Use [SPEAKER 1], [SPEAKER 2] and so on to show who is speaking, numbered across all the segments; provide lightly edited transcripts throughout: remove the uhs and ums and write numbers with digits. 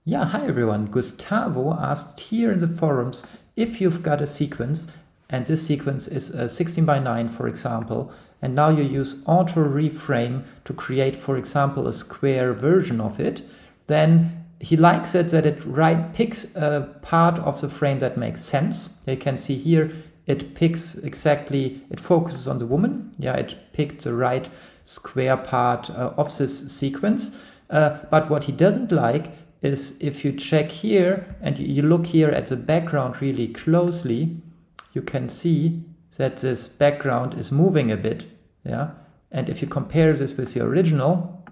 [SPEAKER 1] Yeah, hi everyone. Gustavo asked here in the forums if you've got a sequence, and this sequence is a 16 by 9, for example, and now you use auto reframe to create, for example, a square version of it, then he likes it that it picks a part of the frame that makes sense. You can see here it picks exactly, it focuses on the woman. Yeah, it picked the right square part of this sequence. But what he doesn't like is if you check here and you look here at the background really closely, you can see that this background is moving a bit. Yeah, and if you compare this with the original,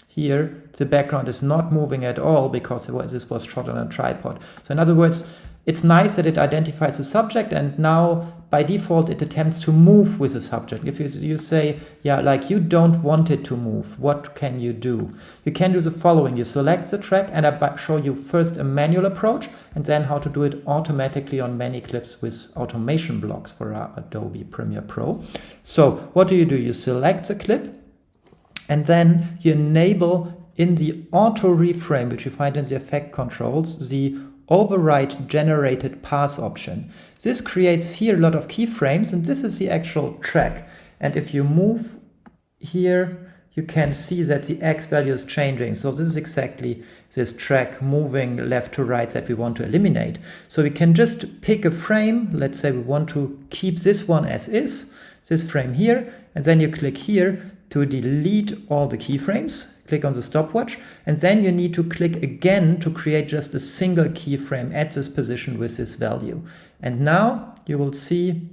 [SPEAKER 1] here the background is not moving at all because this was shot on a tripod. So in other words, it's nice that it identifies the subject, and now by default it attempts to move with the subject. If you say, yeah, like you don't want it to move, what can you do? You can do the following. You select the track, and I show you first a manual approach and then how to do it automatically on many clips with automation blocks for Adobe Premiere Pro. So what do? You select the clip, and then you enable in the auto reframe, which you find in the effect controls, the override generated path option. This creates here a lot of keyframes, and this is the actual track. And if you move here, you can see that the X value is changing. So this is exactly this track moving left to right that we want to eliminate. So we can just pick a frame. Let's say we want to keep this one as is, this frame here, and then you click here to delete all the keyframes. Click on the stopwatch, and then you need to click again to create just a single keyframe at this position with this value. And now you will see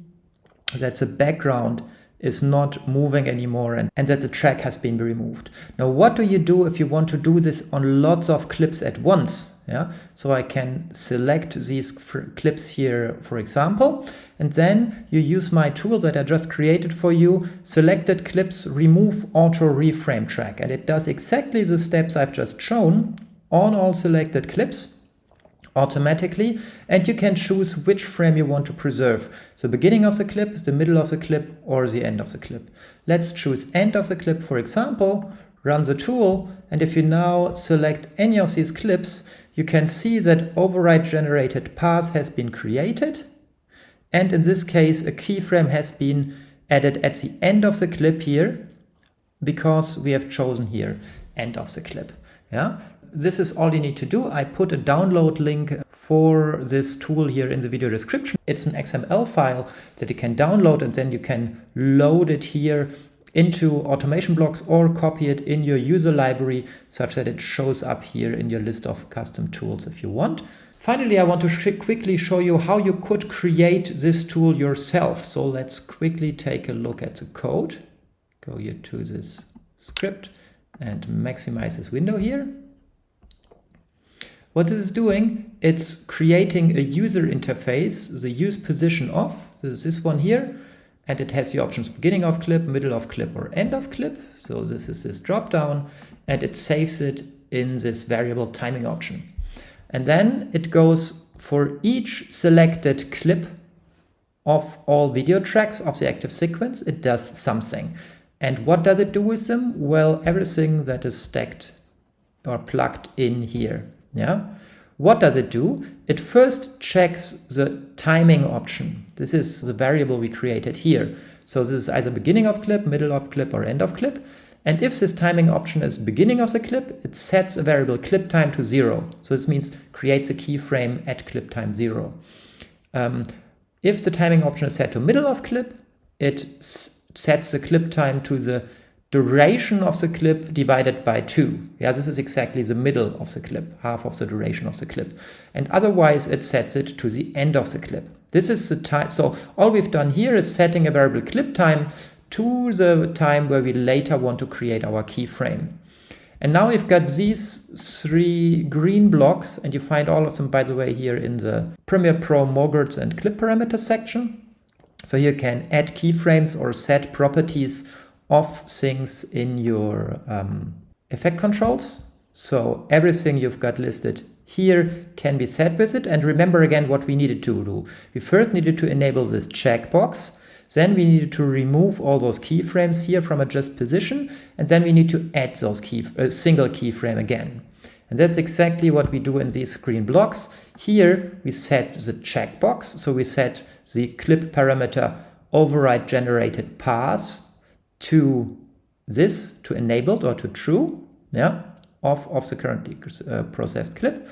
[SPEAKER 1] that the background is not moving anymore and that the track has been removed. Now, what do you do if you want to do this on lots of clips at once? Yeah, so I can select these clips here, for example, and then you use my tool that I just created for you, selected clips, remove auto reframe track, and it does exactly the steps I've just shown on all selected clips automatically, and you can choose which frame you want to preserve. The beginning of the clip, the middle of the clip, or the end of the clip. Let's choose end of the clip, for example, run the tool, and if you now select any of these clips, you can see that override generated path has been created, and in this case a keyframe has been added at the end of the clip here because we have chosen here end of the clip. Yeah, this is all you need to do. I put a download link for this tool here in the video description. It's an XML file that you can download, and then you can load it here into automation blocks or copy it in your user library such that it shows up here in your list of custom tools if you want. Finally, I want to quickly show you how you could create this tool yourself. So let's quickly take a look at the code. Go here to this script and maximize this window here. What this is doing, it's creating a user interface, the use position of, this one here, and it has the options beginning of clip, middle of clip, or end of clip. So this is this drop down, and it saves it in this variable timing option. And then it goes for each selected clip of all video tracks of the active sequence, it does something. And what does it do with them? Well, everything that is stacked or plugged in here. Yeah. What does it do? It first checks the timing option. This is the variable we created here. So this is either beginning of clip, middle of clip, or end of clip. And if this timing option is beginning of the clip, it sets a variable clip time to 0. So this means creates a keyframe at clip time 0. If the timing option is set to middle of clip, it sets the clip time to the duration of the clip divided by 2. Yeah, this is exactly the middle of the clip, half of the duration of the clip. And otherwise it sets it to the end of the clip. This is the time. So all we've done here is setting a variable clip time to the time where we later want to create our keyframe. And now we've got these 3 green blocks, and you find all of them, by the way, here in the Premiere Pro mogurts and clip parameters section. So you can add keyframes or set properties of things in your effect controls. So everything you've got listed here can be set with it. And remember again what we needed to do. We first needed to enable this checkbox. Then we needed to remove all those keyframes here from adjust position. And then we need to add those single keyframe again. And that's exactly what we do in these screen blocks. Here we set the checkbox. So we set the clip parameter override generated path to this, to enabled or to true, yeah, of the currently processed clip.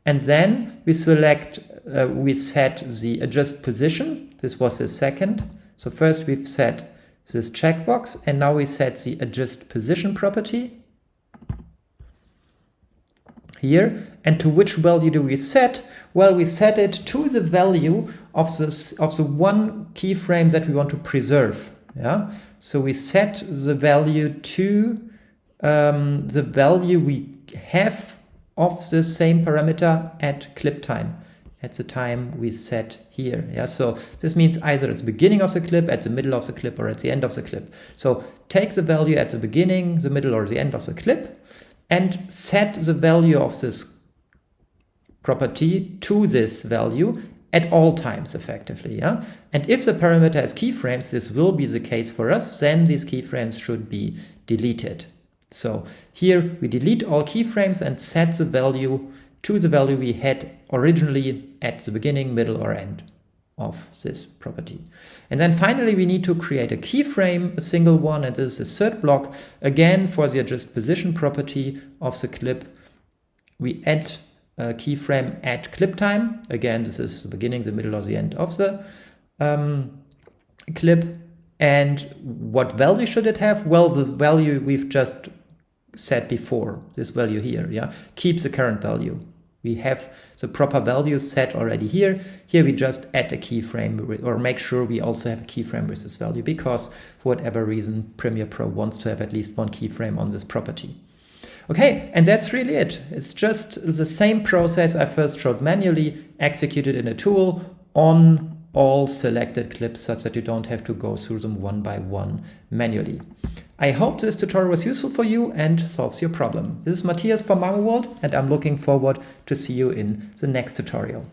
[SPEAKER 1] And then we select, we set the adjust position. This was the second. So first we've set this checkbox, and now we set the adjust position property here. And to which value do we set? Well, we set it to the value of the one keyframe that we want to preserve. Yeah. So we set the value to the value we have of the same parameter at clip time, at the time we set here. Yeah. So this means either at the beginning of the clip, at the middle of the clip, or at the end of the clip. So take the value at the beginning, the middle, or the end of the clip, and set the value of this property to this value at all times effectively. Yeah? And if the parameter has keyframes, this will be the case for us, then these keyframes should be deleted. So here we delete all keyframes and set the value to the value we had originally at the beginning, middle, or end of this property. And then finally we need to create a keyframe, a single one, and this is the third block. Again, for the adjust position property of the clip, we add a keyframe at clip time. Again, this is the beginning, the middle, or the end of the clip. And what value should it have? Well, the value we've just set before, this value here, yeah, keeps the current value. We have the proper values set already here. Here we just add a keyframe, or make sure we also have a keyframe with this value, because for whatever reason Premiere Pro wants to have at least one keyframe on this property. Okay, and that's really it. It's just the same process I first showed manually, executed in a tool on all selected clips, such that you don't have to go through them one by one manually. I hope this tutorial was useful for you and solves your problem. This is Matthias from mamoworld, and I'm looking forward to see you in the next tutorial.